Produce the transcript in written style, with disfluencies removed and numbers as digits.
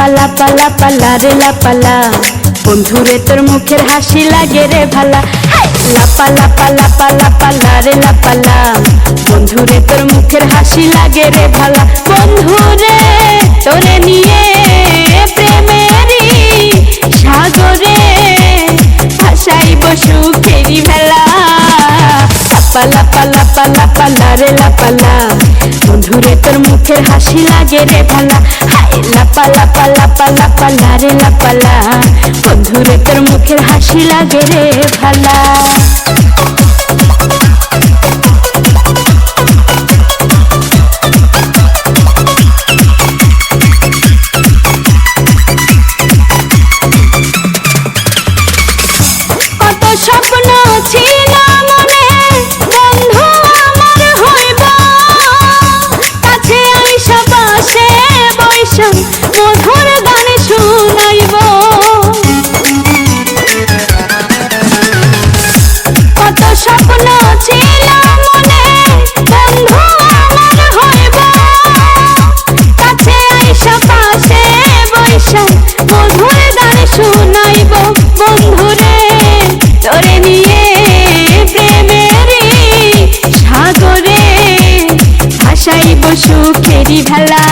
লাপা লাপা রে লাপালা, বন্ধুরে তোর মুখের হাসি লাগে রে ভালা। লাপা লাপা রে লাপালা, বন্ধুরে তোর মুখের হাসি লাগে রে ভালা। বন্ধুরে তোরে নিয়ে প্রেমেরই সাগরে ভাসাইব সুখেরই ভেলা। লাপা লাপা রে লাপালা, বন্ধুরে তোর মুখের হাসি লাগে রে ভালা। লাপা লাপা রে লাপালা, বন্ধুরে তোর মুখের হাসি লাগে রে ভালা। কত স্বপ্ন ছিল মনে, বন্ধু আমার হইব, কাছে আইসা পাশে বৈশা মধুর গান শুনাইব। কত স্বপ্ন ছিল মনে, বন্ধু আমার হইব, কাছে আইসা পাশে বৈশা মধুর গান শুনাইব। বন্ধুরে তোরে নিয়ে প্রেমেরই সাগরে ভাসাইব সুখেরই ভেলা।